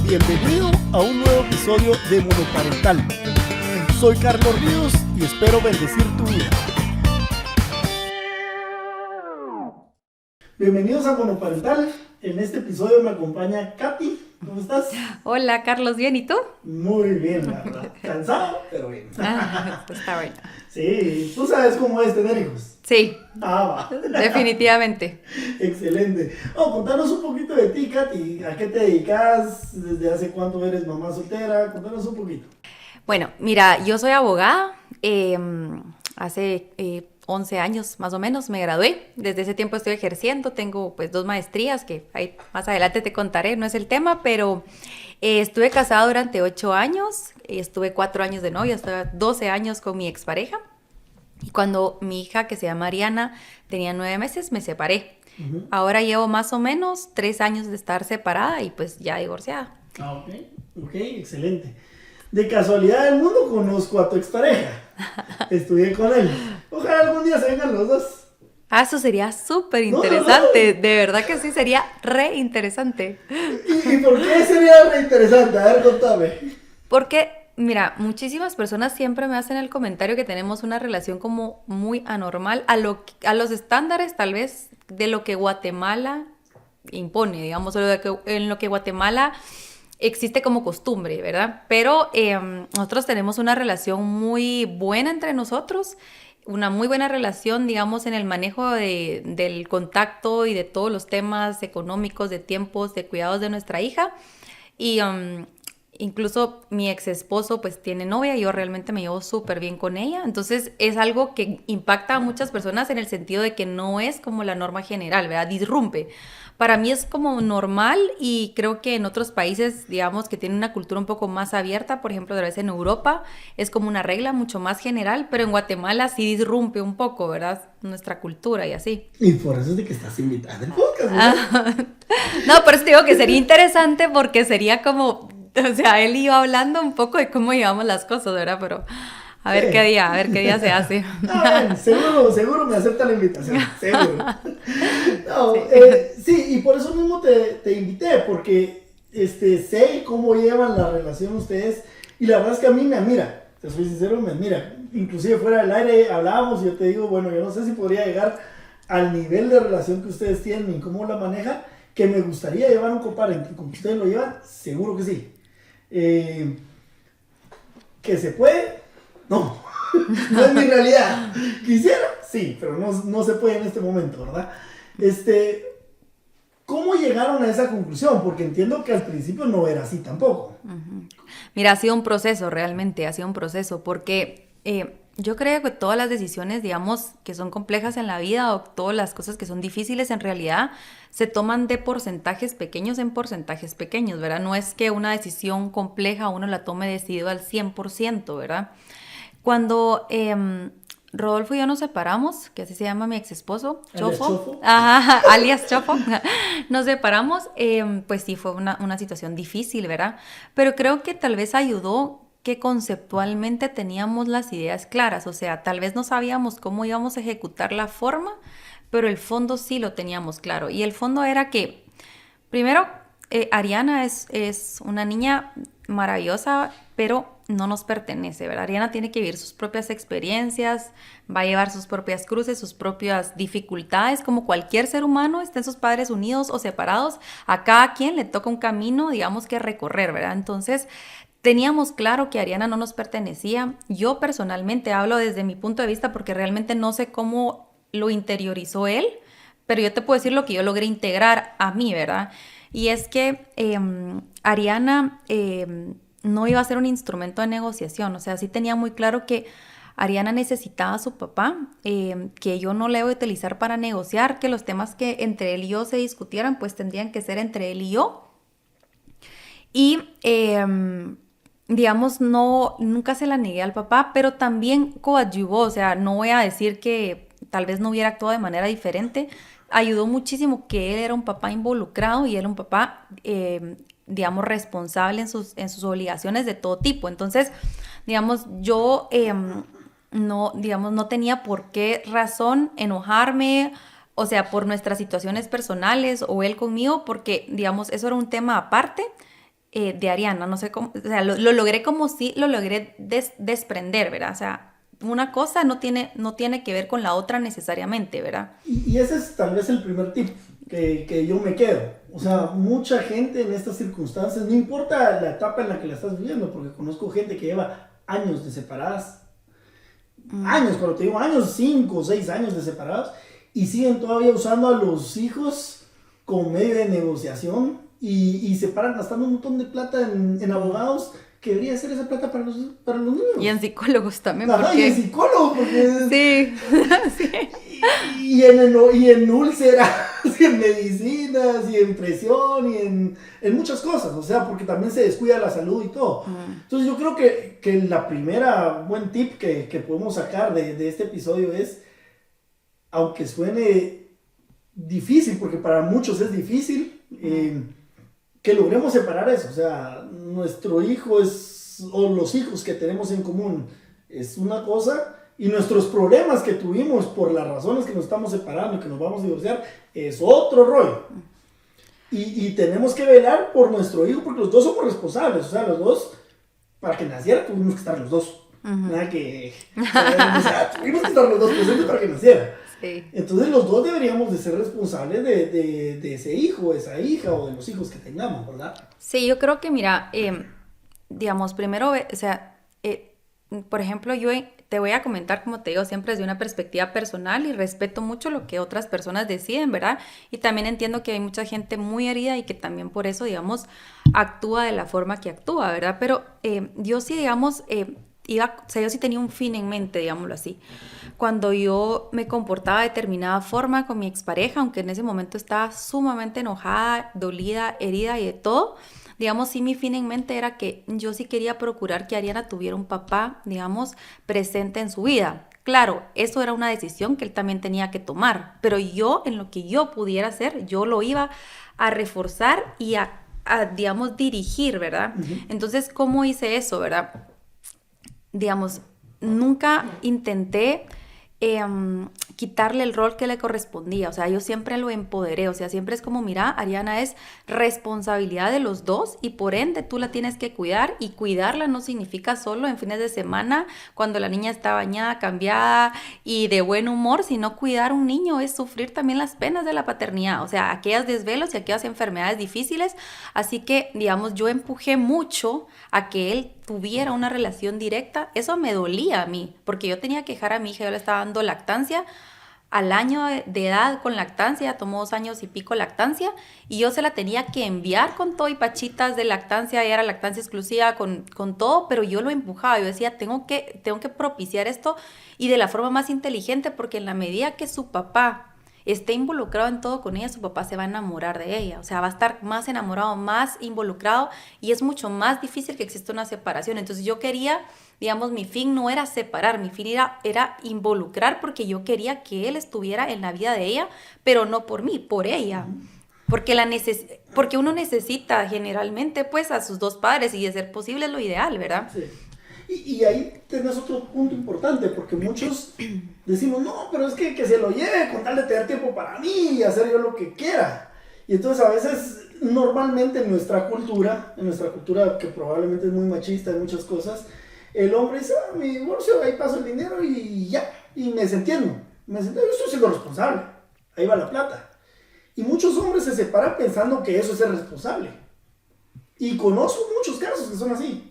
Bienvenido a un nuevo episodio de Monoparental. Soy Carlos Ríos y espero bendecir tu vida. Bienvenidos a Monoparental. En este episodio me acompaña Katy. ¿Cómo estás? Hola, Carlos, ¿bien? ¿Y tú? Muy bien, la verdad. Cansado, pero bien. Pues está bueno. Sí, tú sabes cómo es tener hijos. Sí, Va. definitivamente. Excelente. Contanos un poquito de ti, Katy. ¿A qué te dedicas? ¿Desde hace cuánto eres mamá soltera? Contanos un poquito. Bueno, mira, yo soy abogada. Hace 11 años más o menos me gradué. Desde ese tiempo estoy ejerciendo. Tengo pues 2 maestrías que ahí más adelante te contaré, no es el tema, pero estuve casada durante 8 años. Estuve 4 años de novia, hasta 12 años con mi expareja. Y cuando mi hija, que se llama Ariana, tenía 9 meses, me separé. Uh-huh. Ahora llevo más o menos 3 años de estar separada y pues ya divorciada. Ok, excelente. De casualidad del mundo conozco a tu expareja. Estudié con él. Ojalá algún día se vengan los dos. Eso sería súper interesante. No. De verdad que sí, sería re interesante. ¿Y por qué sería re interesante? A ver, contame. Porque... mira, muchísimas personas siempre me hacen el comentario que tenemos una relación como muy anormal a los estándares tal vez de lo que Guatemala impone, digamos, en lo que Guatemala existe como costumbre, ¿verdad? Pero nosotros tenemos una relación muy buena entre nosotros, una muy buena relación, digamos, en el manejo del contacto y de todos los temas económicos, de tiempos, de cuidados de nuestra hija. Y... incluso mi ex esposo pues tiene novia y yo realmente me llevo súper bien con ella. Entonces es algo que impacta a muchas personas en el sentido de que no es como la norma general, ¿verdad? Disrumpe. Para mí es como normal y creo que en otros países, digamos, que tienen una cultura un poco más abierta, por ejemplo, tal vez en Europa, es como una regla mucho más general, pero en Guatemala sí disrumpe un poco, ¿verdad? Nuestra cultura y así. Y por eso es de que estás invitada al podcast, ¿verdad? No, por eso te digo que sería interesante porque sería como... o sea, él iba hablando un poco de cómo llevamos las cosas, ¿verdad? Pero a ver qué día se hace. Seguro me acepta la invitación, seguro. No, sí, y por eso mismo te invité, porque sé cómo llevan la relación ustedes, y la verdad es que a mí me admira, te soy sincero, me admira. Inclusive fuera del aire hablábamos y yo te digo, bueno, yo no sé si podría llegar al nivel de relación que ustedes tienen y cómo la manejan, que me gustaría llevar un compadre, como ustedes lo llevan, seguro que sí. ¿Que se puede? No, no es mi realidad. Quisiera, sí, pero no se puede en este momento, ¿verdad? ¿Cómo llegaron a esa conclusión? Porque entiendo que al principio no era así tampoco. Uh-huh. Mira, ha sido un proceso, realmente, ha sido un proceso, porque yo creo que todas las decisiones, digamos, que son complejas en la vida o todas las cosas que son difíciles en realidad se toman de porcentajes pequeños en porcentajes pequeños, ¿verdad? No es que una decisión compleja uno la tome decidido al 100%, ¿verdad? Cuando Rodolfo y yo nos separamos, que así se llama mi ex esposo, Chofo, alias Chofo, nos separamos, pues sí fue una situación difícil, ¿verdad? Pero creo que tal vez ayudó que conceptualmente teníamos las ideas claras, o sea, tal vez no sabíamos cómo íbamos a ejecutar la forma, pero el fondo sí lo teníamos claro. Y el fondo era que, primero, Ariana es una niña maravillosa, pero no nos pertenece, ¿verdad? Ariana tiene que vivir sus propias experiencias, va a llevar sus propias cruces, sus propias dificultades, como cualquier ser humano, estén sus padres unidos o separados, a cada quien le toca un camino, digamos, que recorrer, ¿verdad? Entonces, teníamos claro que Ariana no nos pertenecía. Yo personalmente hablo desde mi punto de vista porque realmente no sé cómo lo interiorizó él, pero yo te puedo decir lo que yo logré integrar a mí, ¿verdad? Y es que Ariana no iba a ser un instrumento de negociación, o sea, sí tenía muy claro que Ariana necesitaba a su papá, que yo no le iba a utilizar para negociar, que los temas que entre él y yo se discutieran, pues tendrían que ser entre él y yo. Y digamos, nunca se la negué al papá, pero también coadyuvó, o sea, no voy a decir que tal vez no hubiera actuado de manera diferente, ayudó muchísimo que él era un papá involucrado y él un papá, digamos, responsable en sus obligaciones de todo tipo. Entonces, digamos, yo no tenía por qué razón enojarme, o sea, por nuestras situaciones personales o él conmigo, porque, digamos, eso era un tema aparte. de Ariana, no sé cómo, o sea, lo logré como si lo logré desprender, ¿verdad? O sea, una cosa no tiene que ver con la otra necesariamente, ¿verdad? Y ese es tal vez el primer tip que yo me quedo. O sea, mucha gente en estas circunstancias, no importa la etapa en la que la estás viviendo, porque conozco gente que lleva años de separadas, años, cuando te digo años, 5 o 6 años de separados, y siguen todavía usando a los hijos como medio de negociación y se paran gastando un montón de plata en abogados que debería ser esa plata para los niños. Y en psicólogos también. Ajá, porque... y en psicólogos, porque... Sí, sí. Y en úlceras, y en medicinas, y en presión, y en muchas cosas, o sea, porque también se descuida la salud y todo. Entonces yo creo que la primera buen tip que podemos sacar de este episodio es, aunque suene difícil, porque para muchos es difícil, que logremos separar eso. O sea, nuestro hijo o los hijos que tenemos en común es una cosa, y nuestros problemas que tuvimos por las razones que nos estamos separando y que nos vamos a divorciar es otro rollo. Y tenemos que velar por nuestro hijo, porque los dos somos responsables. O sea, los dos, para que naciera tuvimos que estar los dos. Nada que... o sea, tuvimos que estar los dos presentes para que naciera. Sí. Entonces los dos deberíamos de ser responsables de ese hijo, de esa hija o de los hijos que tengamos, ¿verdad? Sí, yo creo que, mira, digamos, primero, o sea, por ejemplo, yo te voy a comentar, como te digo, siempre desde una perspectiva personal, y respeto mucho lo que otras personas deciden, ¿verdad? Y también entiendo que hay mucha gente muy herida y que también por eso, digamos, actúa de la forma que actúa, ¿verdad? Pero yo sí, digamos, o sea, yo sí tenía un fin en mente, digámoslo así. Cuando yo me comportaba de determinada forma con mi expareja, aunque en ese momento estaba sumamente enojada, dolida, herida y de todo, digamos, sí, mi fin en mente era que yo sí quería procurar que Ariana tuviera un papá, digamos, presente en su vida. Claro, eso era una decisión que él también tenía que tomar, pero yo, en lo que yo pudiera hacer, yo lo iba a reforzar y digamos, dirigir, ¿verdad? Entonces, ¿cómo hice eso, verdad? Digamos, nunca intenté quitarle el rol que le correspondía. O sea, yo siempre lo empoderé. O sea, siempre es como, mira, Ariana, es responsabilidad de los dos y por ende tú la tienes que cuidar, y cuidarla no significa solo en fines de semana cuando la niña está bañada, cambiada y de buen humor, sino cuidar a un niño es sufrir también las penas de la paternidad. O sea, aquellas desvelos y aquellas enfermedades difíciles. Así que, digamos, yo empujé mucho a que él tuviera una relación directa. Eso me dolía a mí, porque yo tenía que dejar a mi hija, yo le estaba dando lactancia al año de edad con lactancia, tomó 2 años y pico lactancia, y yo se la tenía que enviar con todo y pachitas de lactancia, era lactancia exclusiva con todo, pero yo lo empujaba, yo decía, tengo que propiciar esto, y de la forma más inteligente, porque en la medida que su papá esté involucrado en todo con ella, su papá se va a enamorar de ella, o sea, va a estar más enamorado, más involucrado, y es mucho más difícil que exista una separación. Entonces yo quería, digamos, mi fin no era separar, mi fin era involucrar, porque yo quería que él estuviera en la vida de ella, pero no por mí, por ella. Porque uno necesita generalmente pues a sus dos padres, y de ser posible es lo ideal, ¿verdad? Sí. Y ahí tenés otro punto importante, porque muchos decimos, no, pero es que se lo lleve con tal de tener tiempo para mí y hacer yo lo que quiera. Y entonces a veces, normalmente en nuestra cultura que probablemente es muy machista en muchas cosas, el hombre dice, mi divorcio, ahí paso el dinero y ya, y me desentiendo, yo estoy siendo responsable, ahí va la plata. Y muchos hombres se separan pensando que eso es ser responsable. Y conozco muchos casos que son así.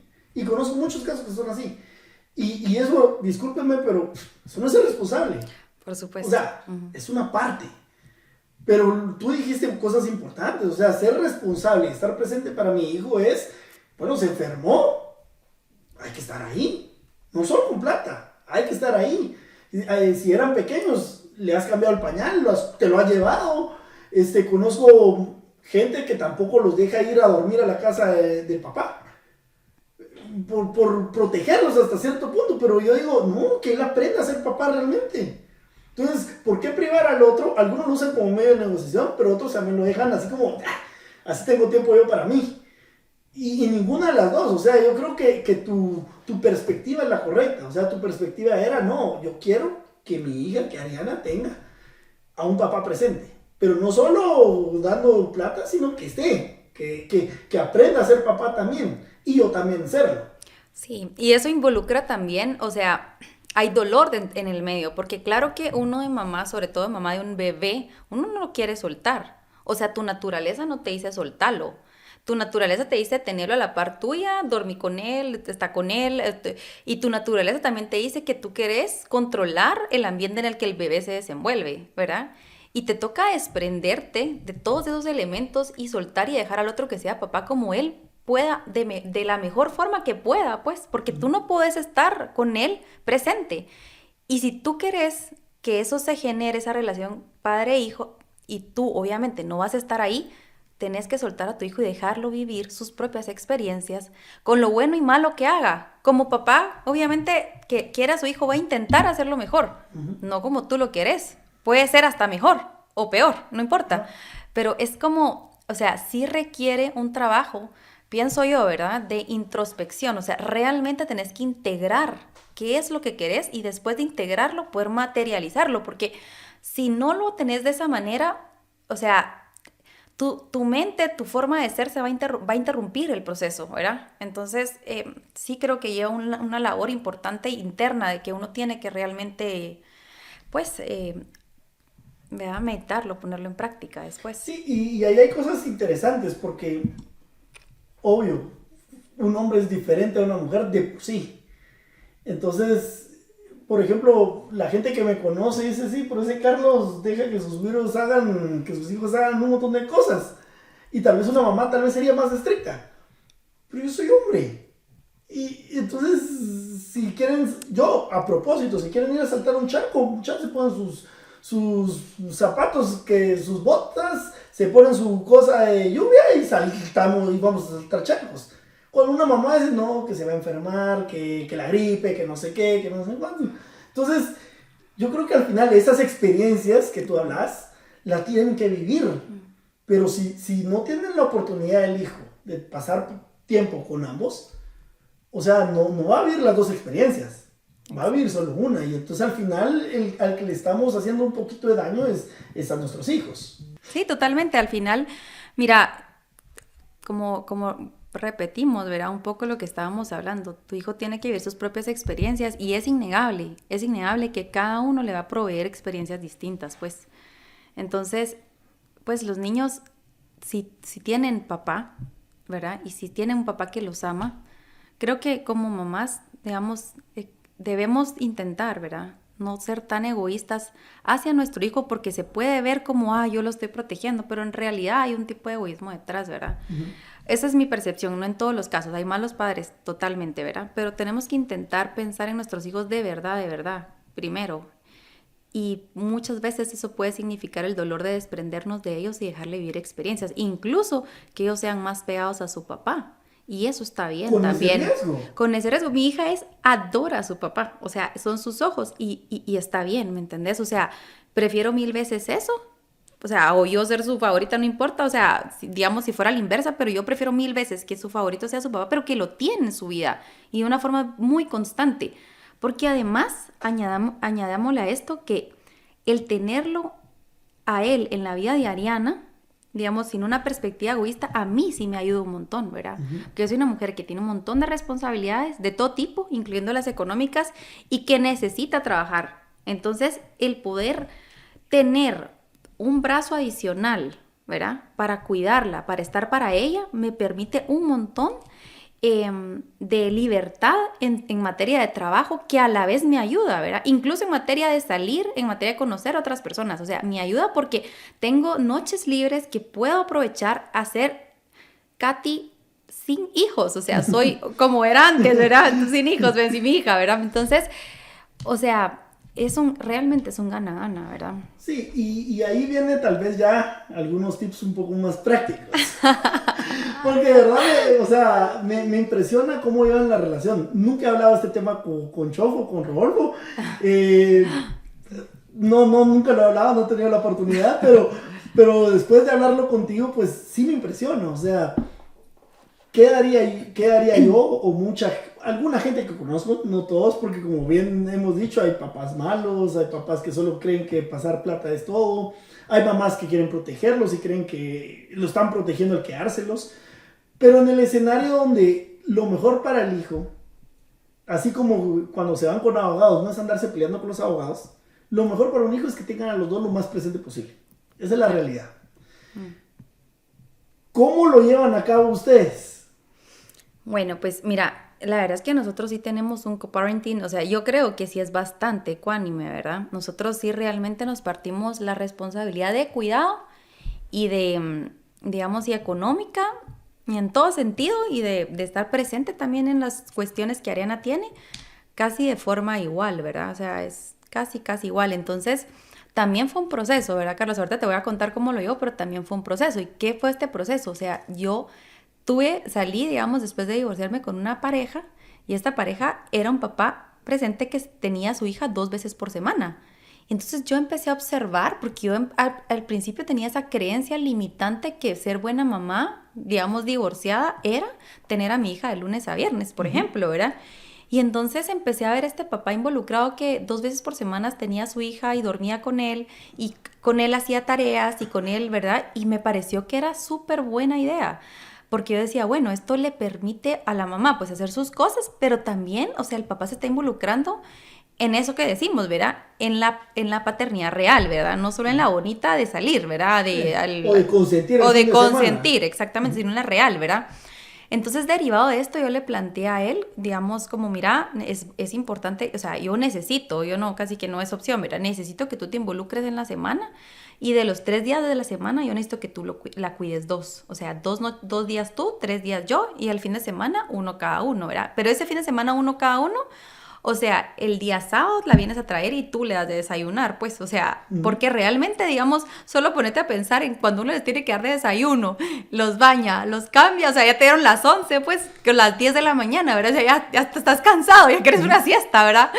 Y eso, discúlpenme, pero eso no es ser responsable. Por supuesto. O sea, es una parte. Pero tú dijiste cosas importantes. O sea, ser responsable y estar presente para mi hijo es, bueno, se enfermó, hay que estar ahí. No solo con plata, hay que estar ahí. Si eran pequeños, le has cambiado el pañal, te lo has llevado. Conozco gente que tampoco los deja ir a dormir a la casa del papá. Por protegerlos hasta cierto punto, pero yo digo, no, que él aprenda a ser papá realmente. Entonces, ¿por qué privar al otro? Algunos lo usan como medio de negociación, pero otros también lo dejan así como, así tengo tiempo yo para mí. Y ninguna de las dos. O sea, yo creo que tu perspectiva es la correcta. O sea, tu perspectiva era, no, yo quiero que mi hija, que Ariana, tenga a un papá presente, pero no solo dando plata, sino que esté. que aprenda a ser papá también, y yo también serlo. Sí, y eso involucra también, o sea, hay dolor en el medio, porque claro que uno de mamá, sobre todo de mamá de un bebé, uno no lo quiere soltar. O sea, tu naturaleza no te dice soltarlo. Tu naturaleza te dice tenerlo a la par tuya, dormir con él, estar con él, y tu naturaleza también te dice que tú querés controlar el ambiente en el que el bebé se desenvuelve, ¿verdad? Y te toca desprenderte de todos esos elementos y soltar y dejar al otro que sea papá como él pueda, de la mejor forma que pueda, pues, porque tú no puedes estar con él presente. Y si tú querés que eso se genere, esa relación padre-hijo, y tú obviamente no vas a estar ahí, tenés que soltar a tu hijo y dejarlo vivir sus propias experiencias con lo bueno y malo que haga. Como papá, obviamente, que quiera a su hijo va a intentar hacerlo mejor, no como tú lo querés. Puede ser hasta mejor o peor, no importa. Pero es como, o sea, sí requiere un trabajo, pienso yo, ¿verdad? De introspección. O sea, realmente tenés que integrar qué es lo que querés y después de integrarlo poder materializarlo. Porque si no lo tenés de esa manera, o sea, tu mente, tu forma de ser se va a interrumpir el proceso, ¿verdad? Entonces, sí creo que lleva una labor importante interna de que uno tiene que realmente, pues, ¿verdad? Meditarlo, ponerlo en práctica después. Sí, y ahí hay cosas interesantes porque, obvio, un hombre es diferente a una mujer de por sí. Entonces, por ejemplo, la gente que me conoce dice, sí, pero ese Carlos deja que sus hijos hagan, que sus hijos hagan un montón de cosas. Y tal vez una mamá tal vez sería más estricta. Pero yo soy hombre. Y entonces, si quieren, yo a propósito, si quieren ir a saltar un charco, muchachos, se ponen sus zapatos, sus botas, se ponen su cosa de lluvia y saltamos y vamos a saltar charcos. Cuando una mamá dice, no, que se va a enfermar, que la gripe, que no sé qué, que no sé cuánto. Entonces, yo creo que al final esas experiencias que tú hablas, las tienen que vivir. Pero si no tienen la oportunidad el hijo de pasar tiempo con ambos, o sea, no va a vivir las dos experiencias. Va a vivir solo una. Y entonces al final, al que le estamos haciendo un poquito de daño es a nuestros hijos. Sí, totalmente. Al final, mira, como repetimos, ¿verdad? Un poco lo que estábamos hablando. Tu hijo tiene que vivir sus propias experiencias y es innegable que cada uno le va a proveer experiencias distintas, pues. Entonces, pues los niños, si tienen papá, ¿verdad? Y si tienen un papá que los ama, creo que como mamás, digamos, debemos intentar, ¿verdad? No ser tan egoístas hacia nuestro hijo porque se puede ver como, yo lo estoy protegiendo, pero en realidad hay un tipo de egoísmo detrás, ¿verdad? Uh-huh. Esa es mi percepción, no en todos los casos, hay malos padres totalmente, ¿verdad? Pero tenemos que intentar pensar en nuestros hijos de verdad, primero. Y muchas veces eso puede significar el dolor de desprendernos de ellos y dejarle vivir experiencias, incluso que ellos sean más pegados a su papá. Y eso está bien también. Con ese riesgo. Mi hija adora a su papá, o sea, son sus ojos y está bien, ¿me entendés? O sea, prefiero 1000 veces eso, o sea, o yo ser su favorita, no importa, o sea, digamos si fuera la inversa, pero yo prefiero 1000 veces que su favorito sea su papá, pero que lo tiene en su vida y de una forma muy constante. Porque además, añadámosle a esto que el tenerlo a él en la vida diariana, digamos, sin una perspectiva egoísta, a mí sí me ayuda un montón, ¿verdad? Uh-huh. Porque yo soy una mujer que tiene un montón de responsabilidades de todo tipo, incluyendo las económicas, y que necesita trabajar. Entonces, el poder tener un brazo adicional, ¿verdad? Para cuidarla, para estar para ella, me permite un montón de libertad en materia de trabajo que a la vez me ayuda, ¿verdad? Incluso en materia de salir, en materia de conocer a otras personas, o sea, me ayuda porque tengo noches libres que puedo aprovechar a ser Katy sin hijos, o sea, soy como era antes, ¿verdad? Sin hijos, ven, sin mi hija, ¿verdad? Entonces, o sea, realmente es un gana-gana, ¿verdad? Sí, y ahí viene tal vez ya algunos tips un poco más prácticos. Porque de verdad, o sea, me impresiona cómo llevan la relación. Nunca he hablado de este tema con Chofo, con Rodolfo. Nunca lo he hablado, no he tenido la oportunidad, pero después de hablarlo contigo, pues sí me impresiona. O sea, qué haría yo o alguna gente que conozco, no todos, porque como bien hemos dicho, hay papás malos, hay papás que solo creen que pasar plata es todo, hay mamás que quieren protegerlos y creen que lo están protegiendo al quedárselos, pero en el escenario donde lo mejor para el hijo, así como cuando se van con abogados, no es andarse peleando con los abogados, lo mejor para un hijo es que tengan a los dos lo más presente posible. Esa es la realidad. ¿Cómo lo llevan a cabo ustedes? Bueno, pues mira, la verdad es que nosotros sí tenemos un coparenting, o sea, yo creo que sí es bastante ecuánime, ¿verdad? Nosotros sí realmente nos partimos la responsabilidad de cuidado y de, digamos, y económica, y en todo sentido, y de estar presente también en las cuestiones que Ariana tiene, casi de forma igual, ¿verdad? O sea, es casi igual. Entonces, también fue un proceso, ¿verdad, Carlos? Ahorita te voy a contar cómo lo llevo, pero también fue un proceso. ¿Y qué fue este proceso? O sea, yo salí, digamos, después de divorciarme con una pareja, y esta pareja era un papá presente que tenía a su hija 2 veces por semana. Entonces yo empecé a observar, porque yo al principio tenía esa creencia limitante que ser buena mamá, digamos, divorciada, era tener a mi hija de lunes a viernes, por ejemplo, ¿verdad? Y entonces empecé a ver a este papá involucrado que 2 veces por semana tenía a su hija y dormía con él, y con él hacía tareas, y con él, ¿verdad? Y me pareció que era súper buena idea. Porque yo decía, bueno, esto le permite a la mamá pues hacer sus cosas, pero también, o sea, el papá se está involucrando en eso que decimos, ¿verdad? En la paternidad real, ¿verdad? No solo en la bonita de salir, ¿verdad? O de consentir. O de consentir, exactamente, sino en la real, ¿verdad? Entonces, derivado de esto, yo le planteé a él, digamos, como, mira, es importante, o sea, yo no, casi que no es opción, mira, necesito que tú te involucres en la semana, y de los 3 días de la semana, yo necesito que tú la cuides 2, o sea, 2 días tú, 3 días yo, y el fin de semana, 1 cada uno, ¿verdad? Pero ese fin de semana, 1 cada uno, o sea, el día sábado la vienes a traer y tú le das de desayunar, pues, o sea, porque realmente, digamos, solo ponete a pensar en cuando uno les tiene que dar de desayuno, los baña, los cambia, o sea, ya te dieron las 11, pues, que las 10 de la mañana, ¿verdad? O sea, ya estás cansado, ya quieres una siesta, ¿verdad?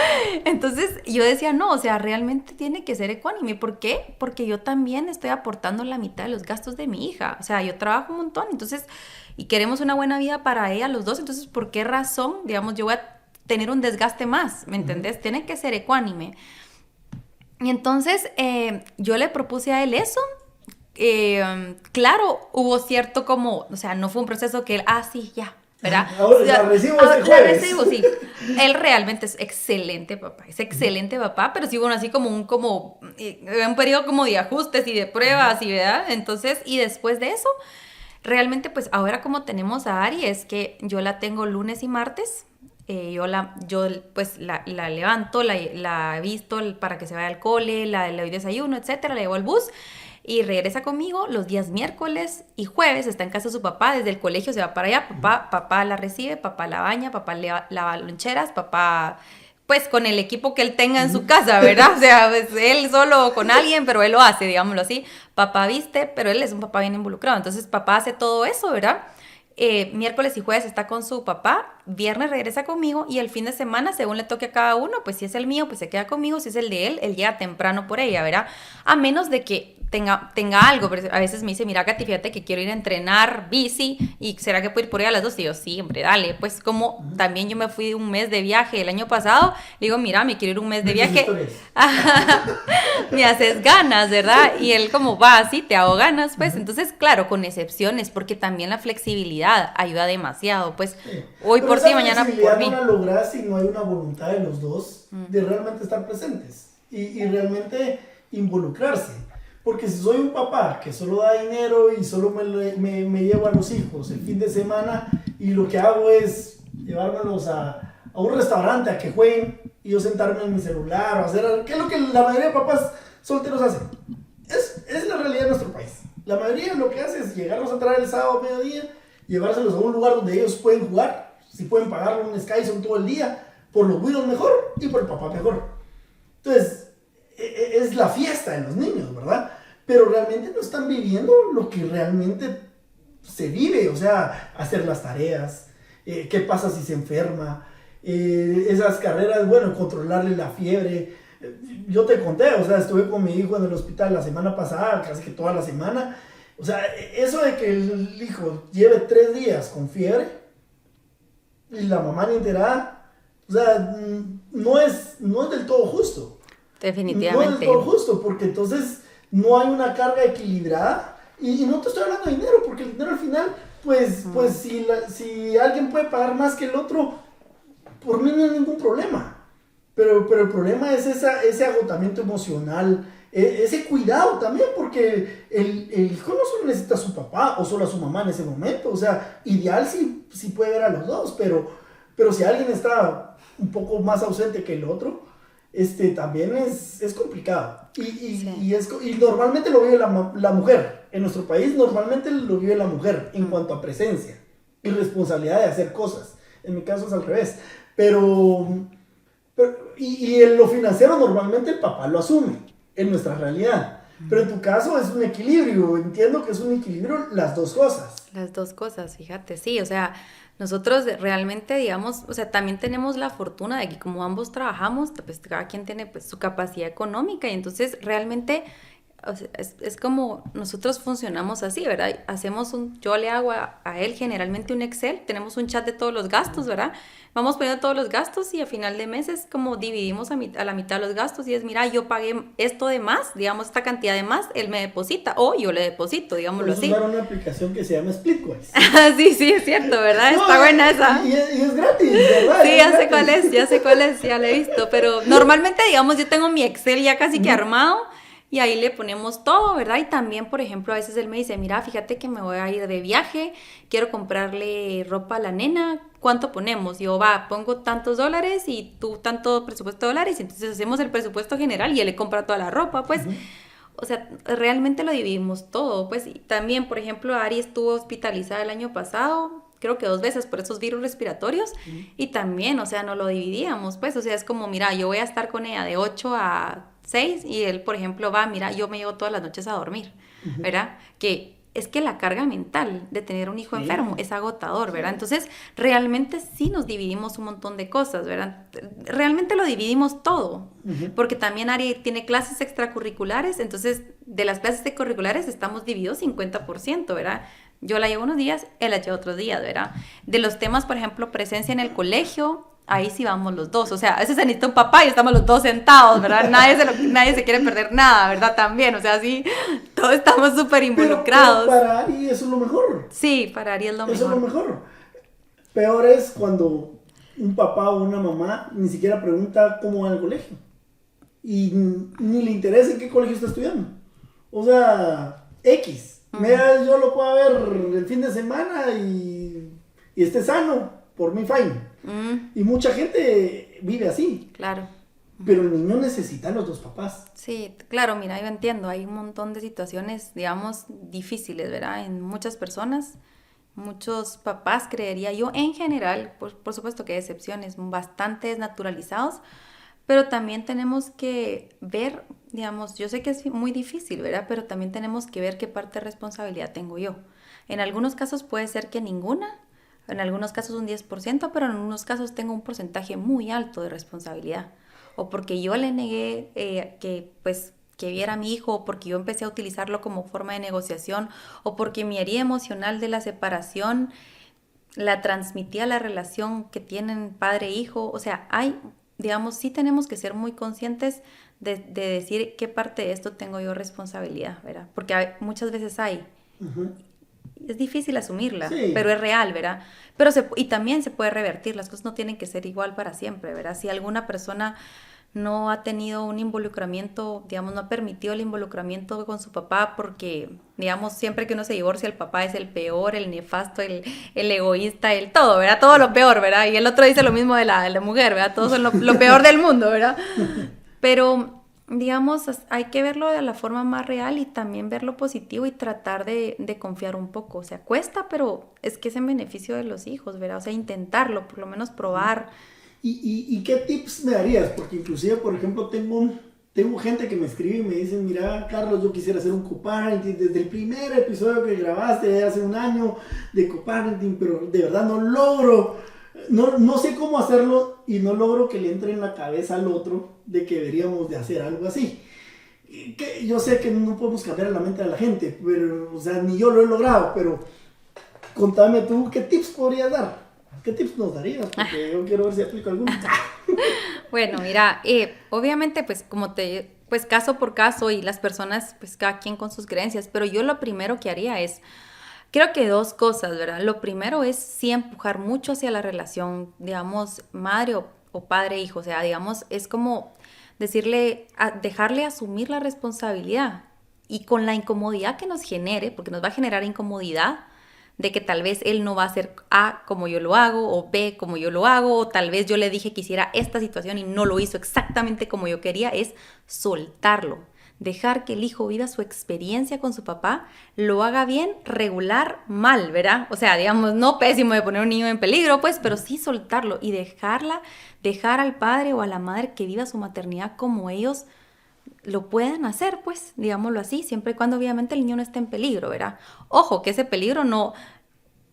Entonces, yo decía, no, o sea, realmente tiene que ser ecuánime. ¿Por qué? Porque yo también estoy aportando la mitad de los gastos de mi hija, o sea, yo trabajo un montón, entonces, y queremos una buena vida para ella, los dos, entonces, ¿por qué razón, digamos, yo voy a tener un desgaste más? ¿Me entendés? Tiene que ser ecuánime. Y entonces yo le propuse a él eso. Claro, hubo cierto como, o sea, no fue un proceso que él, sí, ya, ¿verdad? Ahora la recibo este jueves. La recibo, sí. Él realmente es excelente papá, pero sí, bueno, así como un periodo como de ajustes y de pruebas, y ¿verdad? Entonces, y después de eso, realmente, pues ahora como tenemos a Ari, es que yo la tengo lunes y martes. Yo pues la levanto, la visto para que se vaya al cole, le doy desayuno, etcétera, la llevo al bus y regresa conmigo los días miércoles y jueves. Está en casa de su papá, desde el colegio se va para allá, papá la recibe, papá la baña, papá le lava loncheras, papá pues con el equipo que él tenga en su casa, ¿verdad? O sea, pues, él solo con alguien, pero él lo hace, digámoslo así. Papá viste, pero él es un papá bien involucrado, entonces papá hace todo eso, ¿verdad? Miércoles y jueves está con su papá, viernes regresa conmigo, y el fin de semana, según le toque a cada uno, pues si es el mío, pues se queda conmigo, si es el de él llega temprano por ella, ¿verdad? A menos de que tenga algo, pero a veces me dice, mira, Katy, fíjate que quiero ir a entrenar bici, y ¿será que puedo ir por ella a las 2? Y yo, sí, hombre, dale. Pues como también yo me fui un mes de viaje el año pasado, le digo, mira, me quiero ir un mes de viaje. Me haces ganas, ¿verdad? Y él como, va, sí, te hago ganas, pues. Entonces, claro, con excepciones, porque también la flexibilidad ayuda demasiado, pues. Sí. Hoy Pero por ti, mañana por mí. no la lográs si no hay una voluntad de los dos de realmente estar presentes y realmente involucrarse. Porque si soy un papá que solo da dinero y solo me llevo a los hijos el fin de semana, y lo que hago es llevármelos a un restaurante a que jueguen y yo sentarme en mi celular o hacer algo, que es lo que la mayoría de papás solteros hacen. Es la realidad de nuestro país. La mayoría lo que hace es llegarlos a traer el sábado a mediodía, llevárselos a un lugar donde ellos pueden jugar, si pueden pagarle un Skyzone todo el día, por los güiros mejor y por el papá mejor. Entonces, es la fiesta de los niños, ¿verdad? Pero realmente no están viviendo lo que realmente se vive, o sea, hacer las tareas, qué pasa si se enferma, esas carreras, bueno, controlarle la fiebre. Yo te conté, o sea, estuve con mi hijo en el hospital la semana pasada, casi que toda la semana, O sea, eso de que el hijo lleve 3 días con fiebre y la mamá ni enterada, o sea, no es del todo justo. Definitivamente. No es del todo justo, porque entonces no hay una carga equilibrada. Y no te estoy hablando de dinero, porque el dinero al final, pues si alguien puede pagar más que el otro, por mí no hay ningún problema. Pero el problema es ese agotamiento emocional, ese cuidado también, porque el hijo no solo necesita a su papá o solo a su mamá en ese momento. O sea, ideal sí puede ver a los dos, pero si alguien está un poco más ausente que el otro, también es complicado. Y normalmente lo vive la mujer. En nuestro país normalmente lo vive la mujer en cuanto a presencia y responsabilidad de hacer cosas. En mi caso es al revés. Pero en lo financiero normalmente el papá lo asume en nuestra realidad. Pero en tu caso es un equilibrio. Entiendo que es un equilibrio las dos cosas. Las dos cosas, fíjate, sí, o sea, nosotros realmente, digamos, o sea, también tenemos la fortuna de que como ambos trabajamos, pues cada quien tiene pues su capacidad económica y entonces realmente, o sea, es como nosotros funcionamos así, ¿verdad? Yo le hago a él generalmente un Excel, tenemos un chat de todos los gastos, ¿verdad? Vamos poniendo todos los gastos y a final de mes es como dividimos a la mitad los gastos y es, mira, yo pagué esto de más, digamos, esta cantidad de más, él me deposita o yo le deposito, digámoslo así. Usar una aplicación que se llama Splitwise. Sí, es cierto, ¿verdad? Está buena esa. Y es gratis, ¿verdad? Sí, ya sé cuál es, ya la he visto, pero normalmente, digamos, yo tengo mi Excel ya casi que armado y ahí le ponemos todo, ¿verdad? Y también, por ejemplo, a veces él me dice, mira, fíjate que me voy a ir de viaje, quiero comprarle ropa a la nena, ¿cuánto ponemos? Yo, pongo tantos dólares y tú tanto presupuesto de dólares, y entonces hacemos el presupuesto general y él le compra toda la ropa, pues. O sea, realmente lo dividimos todo, pues. Y también, por ejemplo, Ari estuvo hospitalizada el año pasado, creo que 2 veces por esos virus respiratorios, y también, o sea, no lo dividíamos, pues. O sea, es como, mira, yo voy a estar con ella de 8 a 6 y él, por ejemplo, mira, yo me llevo todas las noches a dormir, ¿verdad? Que es que la carga mental de tener un hijo enfermo es agotador, ¿verdad? Entonces, realmente sí nos dividimos un montón de cosas, ¿verdad? Realmente lo dividimos todo, porque también Ari tiene clases extracurriculares, entonces, de las clases extracurriculares estamos divididos 50%, ¿verdad? Yo la llevo unos días, él la lleva otros días, ¿verdad? De los temas, por ejemplo, presencia en el colegio, ahí sí vamos los dos, o sea, a veces se necesita un papá y estamos los dos sentados, ¿verdad? Nadie se quiere perder nada, ¿verdad? También, o sea, sí, todos estamos súper involucrados. Pero para Ari eso es lo mejor. Sí, para Ari es lo mejor. Eso es lo mejor. Peor es cuando un papá o una mamá ni siquiera pregunta cómo va el colegio. Y ni le interesa en qué colegio está estudiando. O sea, X. Mira, yo lo puedo ver el fin de semana y esté sano, por mí fine. Y mucha gente vive así. Claro. Pero el niño necesita a los dos papás. Sí, claro, mira, yo entiendo, hay un montón de situaciones, digamos, difíciles, ¿verdad? En muchas personas, muchos papás, creería yo, en general, por supuesto que hay excepciones, bastante desnaturalizados, pero también tenemos que ver, digamos, yo sé que es muy difícil, ¿verdad? Pero también tenemos que ver qué parte de responsabilidad tengo yo. En algunos casos puede ser que ninguna, en algunos casos un 10%, pero en algunos casos tengo un porcentaje muy alto de responsabilidad. O porque yo le negué que viera a mi hijo, o porque yo empecé a utilizarlo como forma de negociación, o porque mi herida emocional de la separación la transmití a la relación que tienen padre e hijo. O sea, digamos, sí tenemos que ser muy conscientes de decir qué parte de esto tengo yo responsabilidad, ¿verdad? Porque muchas veces hay. Es difícil asumirla, sí, pero es real, ¿verdad? Y también se puede revertir, las cosas no tienen que ser igual para siempre, ¿verdad? Si alguna persona no ha tenido un involucramiento, digamos, no ha permitido el involucramiento con su papá porque, digamos, siempre que uno se divorcia, el papá es el peor, el nefasto, el egoísta, el todo, ¿verdad? Todo lo peor, ¿verdad? Y el otro dice lo mismo de la mujer, ¿verdad? Todos son lo peor del mundo, ¿verdad? Pero, digamos, hay que verlo de la forma más real y también ver lo positivo y tratar de confiar un poco. O sea, cuesta, pero es que es en beneficio de los hijos, ¿verdad? O sea, intentarlo, por lo menos probar. ¿Y qué tips me darías? Porque inclusive, por ejemplo, tengo gente que me escribe y me dice, mira, Carlos, yo quisiera hacer un co-parenting desde el primer episodio que grabaste hace un año de co-parenting, pero de verdad no logro, no sé cómo hacerlo y no logro que le entre en la cabeza al otro de que deberíamos de hacer algo así. que yo sé que no podemos cambiar la mente de la gente, pero, o sea, ni yo lo he logrado, pero contame tú, ¿qué tips podrías dar? ¿Qué tips nos darías? Porque yo quiero ver si aplico alguno. Bueno, mira, obviamente, pues pues caso por caso y las personas, pues cada quien con sus creencias, pero yo lo primero que haría es, creo que dos cosas, ¿verdad? Lo primero es sí empujar mucho hacia la relación, digamos, madre o padre-hijo, o sea, digamos, es como dejarle asumir la responsabilidad y con la incomodidad que nos genere, porque nos va a generar incomodidad, de que tal vez él no va a hacer A como yo lo hago, o B como yo lo hago, o tal vez yo le dije que hiciera esta situación y no lo hizo exactamente como yo quería, es soltarlo. Dejar que el hijo viva su experiencia con su papá, lo haga bien, regular, mal, ¿verdad? O sea, digamos, no pésimo de poner a un niño en peligro, pues, pero sí soltarlo y dejar al padre o a la madre que viva su maternidad como ellos lo pueden hacer, pues, digámoslo así, siempre y cuando obviamente el niño no esté en peligro, ¿verdad? Ojo, que ese peligro no,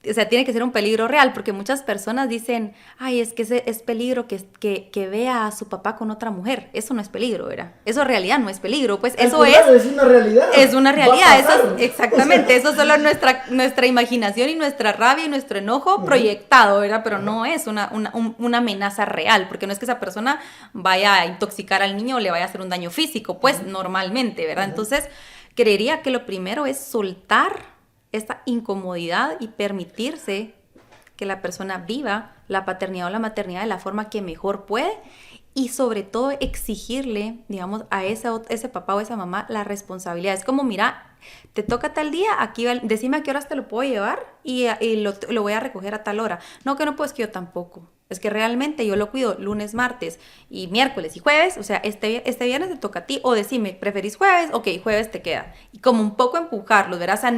o sea, tiene que ser un peligro real, porque muchas personas dicen, ay, es que es peligro que vea a su papá con otra mujer. Eso no es peligro, ¿verdad? Eso en realidad no es peligro, pues eso es una realidad. Es una realidad, eso es, exactamente, eso es solo nuestra imaginación y nuestra rabia y nuestro enojo proyectado, ¿verdad? Pero no es una amenaza real, porque no es que esa persona vaya a intoxicar al niño o le vaya a hacer un daño físico, pues normalmente, ¿verdad? Entonces, creería que lo primero es soltar esta incomodidad y permitirse que la persona viva la paternidad o la maternidad de la forma que mejor puede y sobre todo exigirle, digamos, a ese papá o esa mamá la responsabilidad. Es como, mira, te toca tal día, aquí decime a qué horas te lo puedo llevar y lo voy a recoger a tal hora. No, que no puedes, que yo tampoco. Es que realmente yo lo cuido lunes, martes y miércoles y jueves, o sea, este viernes te toca a ti, o decime, ¿preferís jueves? Ok, jueves te queda. Y como un poco empujarlos, ¿verdad? O sea,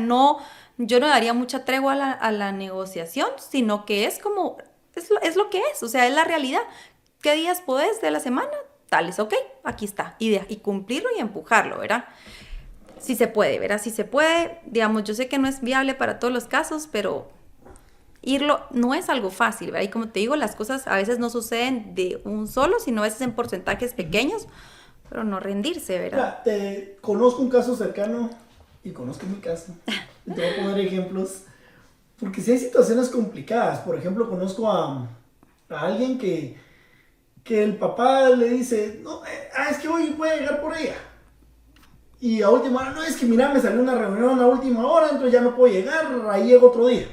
yo no daría mucha tregua a la negociación, sino que es como, es lo que es, o sea, es la realidad. ¿Qué días podés de la semana? Tales, ok, aquí está. Y cumplirlo y empujarlo, ¿verdad? Si se puede, ¿verdad? Si se puede, digamos, yo sé que no es viable para todos los casos, pero no es algo fácil, ¿verdad? Y como te digo, las cosas a veces no suceden de un solo, sino a veces en porcentajes pequeños, pero no rendirse, ¿verdad? Mira, conozco un caso cercano y conozco mi caso. Te voy a poner ejemplos. Porque si hay situaciones complicadas, por ejemplo, conozco a alguien que el papá le dice, no, es que hoy voy a llegar por ella. Y a última hora, no, es que mira, me salió una reunión a última hora, entonces ya no puedo llegar, ahí llego otro día.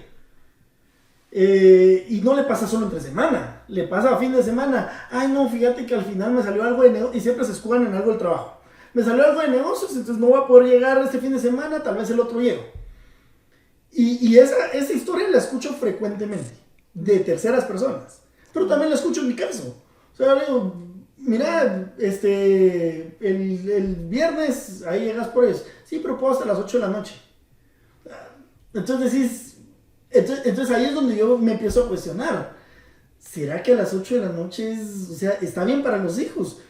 Y no le pasa solo entre semana, le pasa a fin de semana. Ay, no, fíjate que al final me salió algo de negocio, y siempre se escudan en algo del trabajo. Me salió algo de negocios, entonces no voy a poder llegar este fin de semana, tal vez el otro llego. Y esa historia la escucho frecuentemente, de terceras personas. Pero también la escucho en mi caso. O sea, digo, mira, el viernes ahí llegas por eso. Sí, pero puedo hasta las 8 de la noche. Entonces decís, entonces ahí es donde yo me empiezo a cuestionar. ¿Será que a las 8 de la noche o sea, está bien para los hijos?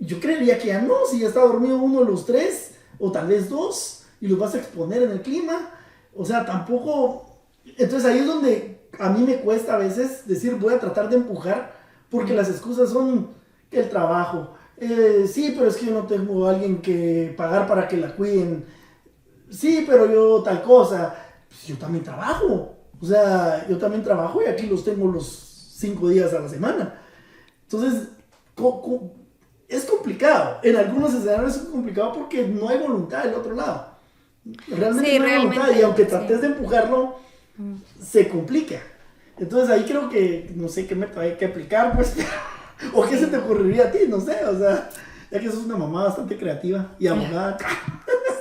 Yo creería que ya no, si ya está dormido uno de los tres, o tal vez dos, y los vas a exponer en el clima. O sea, tampoco... Entonces ahí es donde a mí me cuesta a veces decir, voy a tratar de empujar, porque las excusas son el trabajo. Sí, pero es que yo no tengo a alguien que pagar para que la cuiden. Sí, pero yo tal cosa. Pues yo también trabajo. O sea, yo también trabajo y aquí los tengo los 5 días a la semana. Entonces, es complicado. En algunos escenarios es complicado porque no hay voluntad del otro lado. Realmente Sí, no hay voluntad, y aunque trates de empujarlo, se complica. Entonces ahí creo que, no sé qué método hay que aplicar, pues, o qué se te ocurriría a ti, no sé, o sea, ya que sos una mamá bastante creativa y abogada.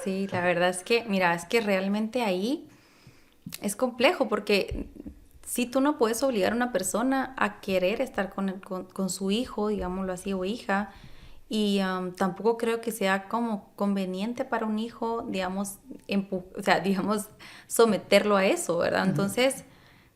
Sí, la verdad es que, mira, es que realmente ahí es complejo porque si tú no puedes obligar a una persona a querer estar con su hijo, digámoslo así, o hija, y tampoco creo que sea como conveniente para un hijo, digamos, digamos, someterlo a eso, ¿verdad? Entonces,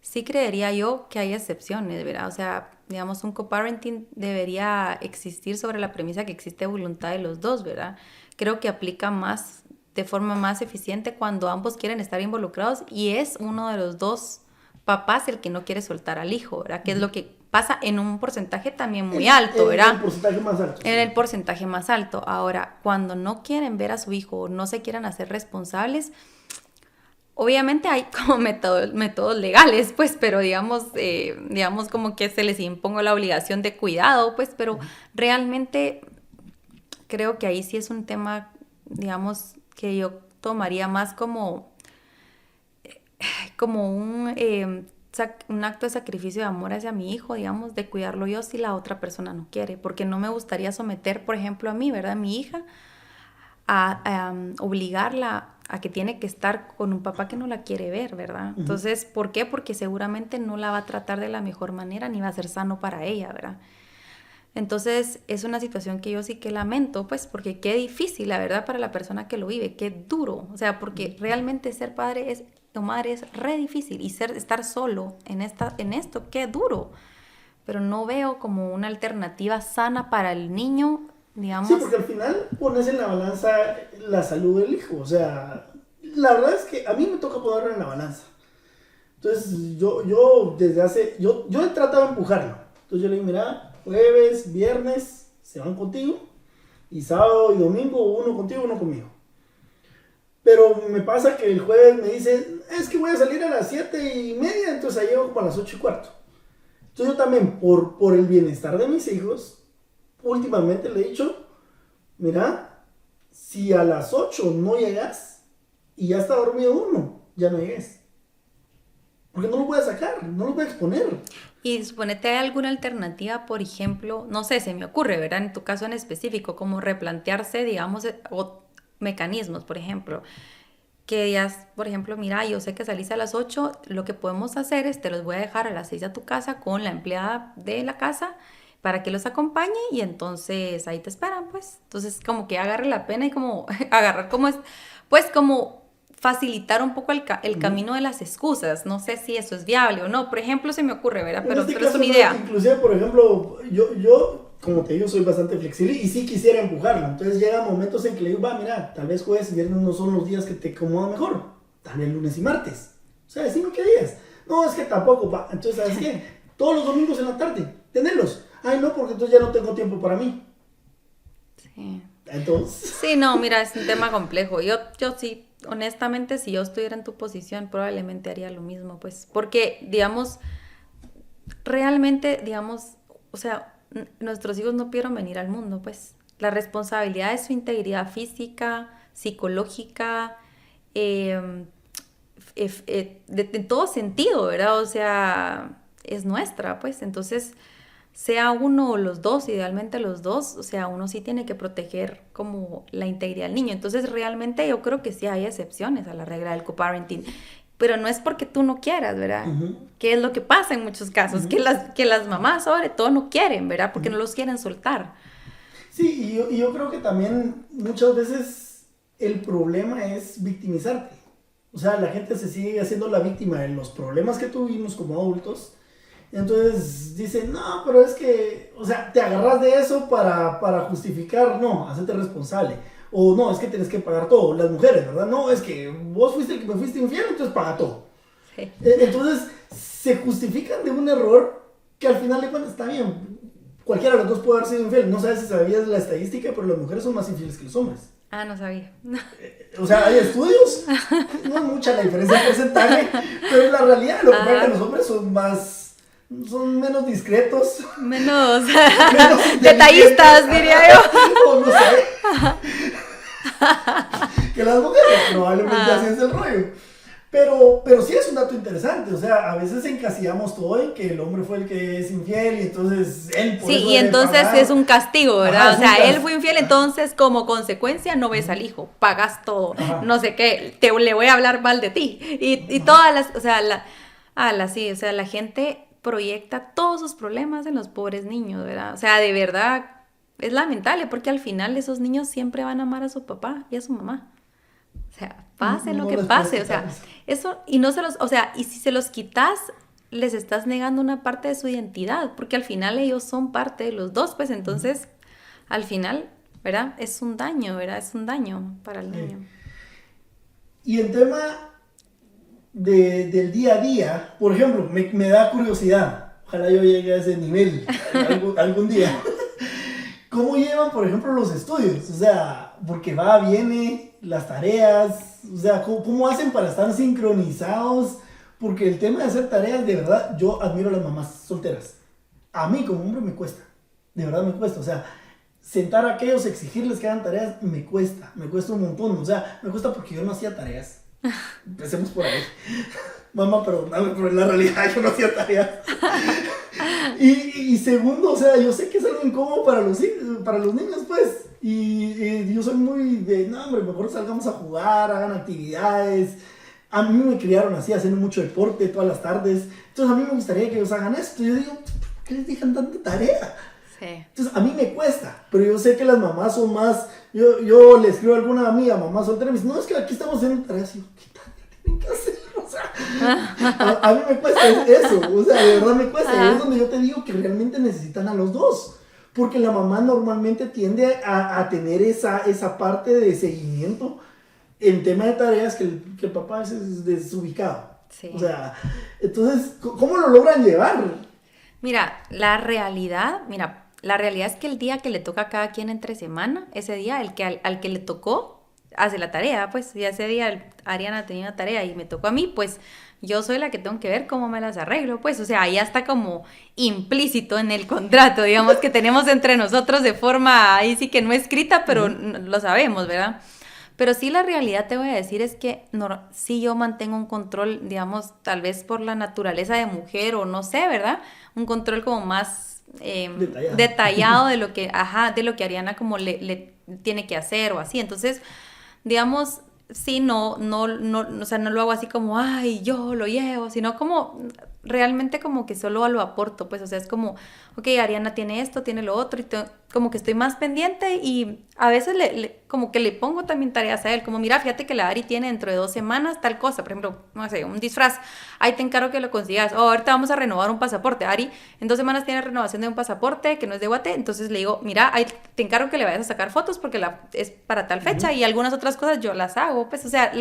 sí creería yo que hay excepciones, ¿verdad? O sea, digamos, un coparenting debería existir sobre la premisa que existe voluntad de los dos, ¿verdad? Creo que aplica más, de forma más eficiente cuando ambos quieren estar involucrados y es uno de los dos papás el que no quiere soltar al hijo, ¿verdad? Que es lo que pasa en un porcentaje también muy alto, ¿verdad? En el porcentaje más alto. En el porcentaje más alto. Ahora, cuando no quieren ver a su hijo o no se quieren hacer responsables, obviamente hay como métodos legales, pues, pero digamos como que se les imponga la obligación de cuidado, pues, pero realmente creo que ahí sí es un tema, digamos, que yo tomaría más como un acto de sacrificio de amor hacia mi hijo, digamos, de cuidarlo yo si la otra persona no quiere, porque no me gustaría someter, por ejemplo, a mí, ¿verdad? A mi hija, a obligarla a que tiene que estar con un papá que no la quiere ver, ¿verdad? Uh-huh. Entonces, ¿por qué? Porque seguramente no la va a tratar de la mejor manera ni va a ser sano para ella, ¿verdad? Entonces, es una situación que yo sí que lamento, pues, porque qué difícil, la verdad, para la persona que lo vive, qué duro, o sea, porque realmente ser padre o madre es re difícil y estar solo en esto, qué duro, pero no veo como una alternativa sana para el niño, digamos. Sí, porque al final pones en la balanza la salud del hijo, o sea, la verdad es que a mí me toca ponerlo en la balanza. Entonces, yo he tratado de empujarlo. Entonces yo le digo, mira, jueves, viernes se van contigo y sábado y domingo uno contigo, uno conmigo. Pero me pasa que el jueves me dice, es que voy a salir a las 7:30, entonces ahí llego como a las 8:15. Entonces yo también, por el bienestar de mis hijos, últimamente le he dicho, mira, si a las 8 no llegas y ya está dormido uno, ya no llegues. Porque no lo voy a sacar, no lo voy a exponer. Y suponete, ¿hay alguna alternativa, por ejemplo, no sé, se me ocurre, ¿verdad? En tu caso en específico, como replantearse, digamos, o mecanismos, por ejemplo, que digas, por ejemplo, mira, yo sé que salís a las 8, lo que podemos hacer es, te los voy a dejar a las 6 a tu casa con la empleada de la casa para que los acompañe y entonces ahí te esperan, pues. Entonces, como que agarre la pena y como agarrar como es, pues como facilitar un poco el camino de las excusas. No sé si eso es viable o no. Por ejemplo, se me ocurre, ¿verdad? Pero es una idea. Inclusive, por ejemplo, yo, como te digo, soy bastante flexible y sí quisiera empujarlo. Entonces llegan momentos en que le digo, va, mira, tal vez jueves y viernes no son los días que te acomodan mejor. Tal vez lunes y martes. O sea, decime qué días. No, es que tampoco, pa. Entonces, ¿sabes qué? Todos los domingos en la tarde, tenerlos. Ay, no, porque entonces ya no tengo tiempo para mí. Sí. Entonces. Sí, no, mira, es un tema complejo. Yo sí, honestamente, si yo estuviera en tu posición, probablemente haría lo mismo, pues, porque, digamos, realmente, digamos, o sea, nuestros hijos no pudieron venir al mundo, pues, la responsabilidad de su integridad física, psicológica, en todo sentido, ¿verdad? O sea, es nuestra, pues, entonces, sea uno o los dos, idealmente los dos, o sea, uno sí tiene que proteger como la integridad del niño. Entonces, realmente yo creo que sí hay excepciones a la regla del coparenting, pero no es porque tú no quieras, ¿verdad? Uh-huh. Que es lo que pasa en muchos casos, uh-huh. que las mamás sobre todo no quieren, ¿verdad? Porque uh-huh. no los quieren soltar. Sí, y yo creo que también muchas veces el problema es victimizarte. O sea, la gente se sigue haciendo la víctima de los problemas que tuvimos como adultos. Entonces dicen, no, pero es que, o sea, te agarras de eso para justificar, no, hacerte responsable. O no, es que tienes que pagar todo, las mujeres, ¿verdad? No, es que vos fuiste el que me fuiste infiel, entonces paga todo. Sí. Entonces se justifican de un error que al final de cuentas está bien. Cualquiera de los dos puede haber sido infiel. No sabes si sabías la estadística, pero las mujeres son más infieles que los hombres. Ah, no sabía. O sea, hay estudios, no es mucha la diferencia en porcentaje, pero es la realidad. Lo que pasa es que los hombres son menos discretos, menos detallistas, diría yo. O no sé. Que las mujeres, probablemente así es el rollo. Pero sí es un dato interesante, o sea, a veces encasillamos todo en que el hombre fue el que es infiel y entonces él por sí, eso y entonces pagar. Es un castigo, ¿verdad? Ajá, o sea, él fue infiel, entonces como consecuencia no ves al hijo, pagas todo, ajá. No sé qué, le voy a hablar mal de ti. Y todas las, o sea, sí, o sea, la gente proyecta todos sus problemas en los pobres niños, ¿verdad? O sea, de verdad, es lamentable porque al final esos niños siempre van a amar a su papá y a su mamá. O sea, pase lo que pase, o sea, eso, y no se los, o sea, y si se los quitas, les estás negando una parte de su identidad, porque al final ellos son parte de los dos, pues entonces, al final, ¿verdad? Es un daño, ¿verdad? Es un daño para el niño. Y el tema del día a día, por ejemplo, me da curiosidad, Ojalá yo llegue a ese nivel algún día. ¿Cómo llevan, por ejemplo, los estudios? O sea, porque va, viene, las tareas, o sea, ¿cómo hacen para estar sincronizados? Porque el tema de hacer tareas, de verdad, yo admiro a las mamás solteras. A mí como hombre me cuesta, de verdad me cuesta, o sea, sentar a aquellos, exigirles que hagan tareas, me cuesta un montón, o sea, me cuesta porque yo no hacía tareas. Empecemos por ahí. Mamá, perdóname, pero en la realidad yo no hacía tareas. Y segundo, o sea, yo sé que es algo incómodo para los niños, pues. Y yo soy muy de, no, hombre, mejor salgamos a jugar, hagan actividades. A mí me criaron así, haciendo mucho deporte todas las tardes. Entonces a mí me gustaría que ellos hagan esto. Yo digo, ¿por qué les dejan tanta tarea? Sí. Entonces a mí me cuesta, pero yo sé que las mamás son más. Yo le escribo a alguna amiga, mamá soltera, y me dice, no, es que aquí estamos haciendo tareas. Y yo, ¿qué tarea tienen que hacer? O sea, a mí me cuesta eso, o sea, de verdad me cuesta. Y es donde yo te digo que realmente necesitan a los dos. Porque la mamá normalmente tiende a tener esa parte de seguimiento en tema de tareas que el papá es desubicado. Sí. O sea, entonces, ¿cómo lo logran llevar? Mira, la realidad es que el día que le toca a cada quien entre semana, ese día, al que le tocó, hace la tarea, pues, y ese día Ariana tenía una tarea y me tocó a mí, pues, yo soy la que tengo que ver cómo me las arreglo, pues, o sea, ahí está como implícito en el contrato, digamos, que tenemos entre nosotros de forma, ahí sí que no escrita, pero lo sabemos, ¿verdad? Pero sí, la realidad te voy a decir es que sí yo mantengo un control, digamos, tal vez por la naturaleza de mujer o no sé, ¿verdad? Un control como más detallado de lo que Ariana como le tiene que hacer o así. Entonces, digamos, sí, o sea, no lo hago así como, ay, yo lo llevo, sino como realmente como que solo lo aporto, pues, o sea, es como, ok, Ariana tiene esto, tiene lo otro, y como que estoy más pendiente y a veces como que le pongo también tareas a él, como mira, fíjate que la Ari tiene dentro de 2 semanas tal cosa, por ejemplo, no sé, un disfraz, ahí te encargo que lo consigas, ahorita vamos a renovar un pasaporte, Ari, en 2 semanas tiene renovación de un pasaporte que no es de Guate, entonces le digo, mira, ahí te encargo que le vayas a sacar fotos porque es para tal fecha y algunas otras cosas yo las hago, pues, o sea,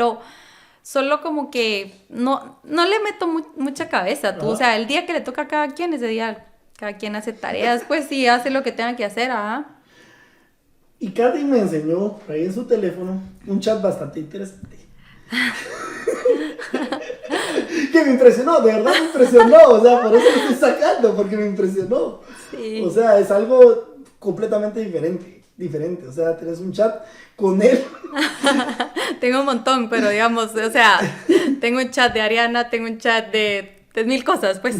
solo como que no le meto mucha cabeza, tú, o sea, el día que le toca a cada quien, ese día cada quien hace tareas, pues sí, hace lo que tenga que hacer, ajá. Y Katy me enseñó, ahí en su teléfono, un chat bastante interesante. Que me impresionó, de verdad me impresionó, o sea, por eso lo estoy sacando, porque me impresionó. Sí. O sea, es algo completamente diferente, o sea, tenés un chat con él. Tengo un montón, pero digamos, o sea, tengo un chat de Ariana, tengo un chat de 1000 cosas, pues.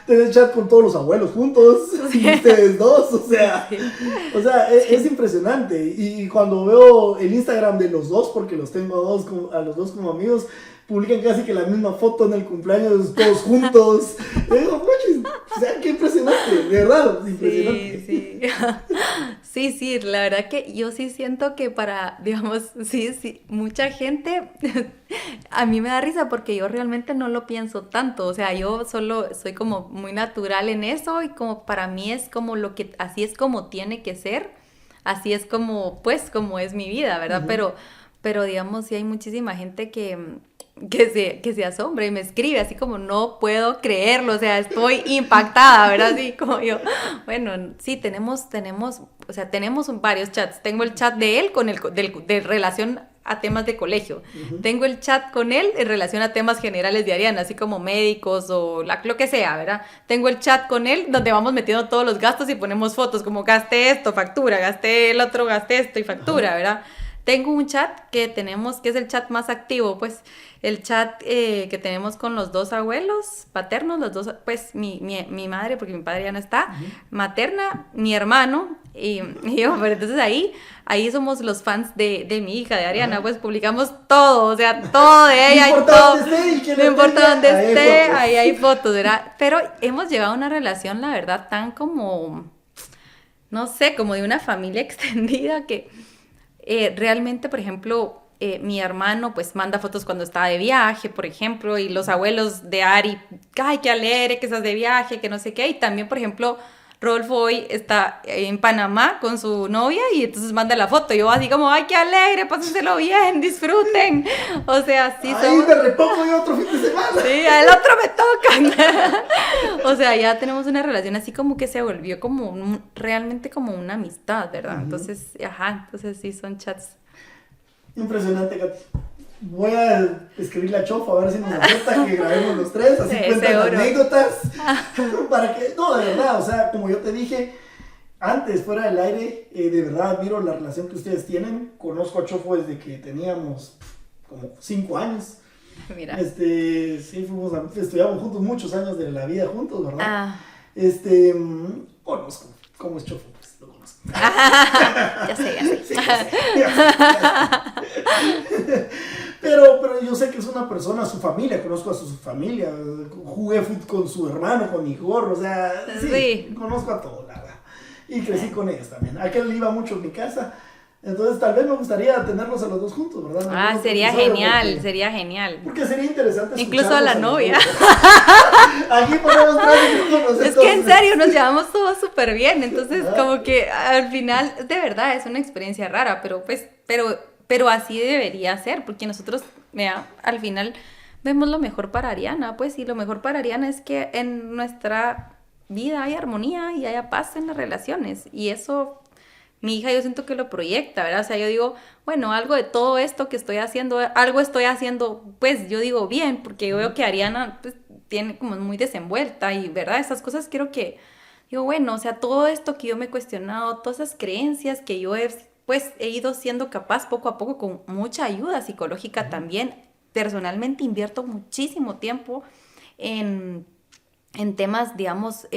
Tenés chat con todos los abuelos juntos, sí. Y ustedes dos, o sea, sí. Es impresionante. Y cuando veo el Instagram de los dos, porque los tengo a los dos como amigos, publican casi que la misma foto en el cumpleaños, todos juntos. Y digo, o sea, qué impresionante, de verdad, impresionante. Sí, la verdad que yo sí siento que digamos, sí, mucha gente, a mí me da risa porque yo realmente no lo pienso tanto, o sea, yo solo soy como muy natural en eso y como para mí es como así es como tiene que ser, así es como, pues, como es mi vida, ¿verdad? Uh-huh. Pero digamos, sí hay muchísima gente que se asombra y me escribe así como no puedo creerlo, o sea, estoy impactada, ¿verdad? Así como yo, bueno, sí, tenemos varios chats, tengo el chat de él de relación a temas de colegio, uh-huh. Tengo el chat con él en relación a temas generales de Ariana, así como médicos o lo que sea, ¿verdad? Tengo el chat con él donde vamos metiendo todos los gastos y ponemos fotos como gasté esto, factura, gasté el otro, gasté esto y factura, uh-huh. ¿Verdad? Tengo un chat que tenemos, que es el chat más activo, pues, el chat que tenemos con los 2 abuelos paternos, los dos, pues, mi madre, porque mi padre ya no está, uh-huh. Materna, mi hermano, y yo, pero entonces ahí somos los fans de mi hija, de Ariana, uh-huh. Pues, publicamos todo, o sea, todo de ella, y todo, no importa dónde esté, ahí hay fotos, ¿verdad? Pero hemos llevado una relación, la verdad, tan como, no sé, como de una familia extendida que... realmente, por ejemplo, mi hermano pues manda fotos cuando está de viaje, por ejemplo, y los abuelos de Ari, ay, qué alegre que estás de viaje, que no sé qué, y también, por ejemplo, Rodolfo hoy está en Panamá con su novia y entonces manda la foto, y yo así como, ay, qué alegre, pásenselo bien, disfruten, o sea, sí. Ay, me repongo yo otro fin de semana. Sí, el otro me toca. O sea, ya tenemos una relación así como que se volvió como realmente como una amistad, ¿verdad? Entonces, entonces sí, son chats. Impresionante, Katy. Voy a escribirle a Chofo a ver si nos acepta que grabemos los tres, así Sí, cuentan seguro. anécdotas. Para que, no, de verdad, o sea, como yo te dije antes, fuera del aire, de verdad admiro la relación que ustedes tienen. Conozco a Chofo desde que teníamos como 5 años. Mira. Sí, estudiamos juntos muchos años de la vida juntos, ¿verdad? Conozco cómo es Chofo, pues lo conozco. Ya sé. Sí, ya sé. Pero yo sé que es una persona, su familia, conozco a su familia, jugué fútbol con su hermano, con mi gorro, o sea, sí, conozco a todos, la verdad. Y crecí con ellos también. Aquel iba mucho en mi casa. Entonces tal vez me gustaría tenerlos a los dos juntos, ¿verdad? Sería genial. Porque sería interesante incluso a la novia. Aquí ponemos conocer. Es que en serio nos llevamos todos súper bien, entonces como que al final de verdad es una experiencia rara, pero así debería ser, porque nosotros, mira, al final vemos lo mejor para Ariana, pues, y lo mejor para Ariana es que en nuestra vida haya armonía y haya paz en las relaciones, y eso mi hija yo siento que lo proyecta, ¿verdad? O sea, yo digo, bueno, algo de todo esto que estoy haciendo, algo estoy haciendo, pues yo digo bien, porque yo veo que Ariana pues, tiene como muy desenvuelta y, ¿verdad? Esas cosas quiero que, digo, bueno, o sea, todo esto que yo me he cuestionado, todas esas creencias que yo he ido siendo capaz poco a poco con mucha ayuda psicológica también. Personalmente invierto muchísimo tiempo en temas, digamos,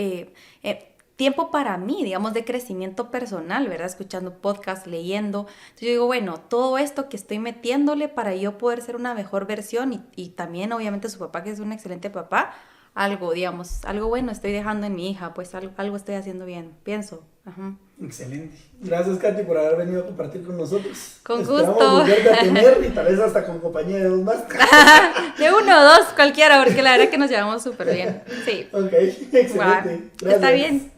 tiempo para mí, digamos, de crecimiento personal, ¿verdad? Escuchando podcasts, leyendo. Entonces yo digo, bueno, todo esto que estoy metiéndole para yo poder ser una mejor versión y también, obviamente, su papá, que es un excelente papá, algo, digamos, algo bueno estoy dejando en mi hija, pues algo estoy haciendo bien, pienso. Ajá. Excelente. Gracias, Katy, por haber venido a compartir con nosotros. Con Esperamos gusto. volverte a tener y tal vez hasta con compañía de 2 más. De 1 o 2, cualquiera, porque la verdad que nos llevamos súper bien. Sí. Ok, excelente. Wow. Está bien.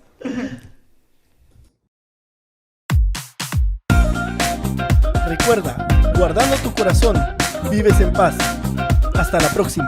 Recuerda, guardando tu corazón, vives en paz. Hasta la próxima.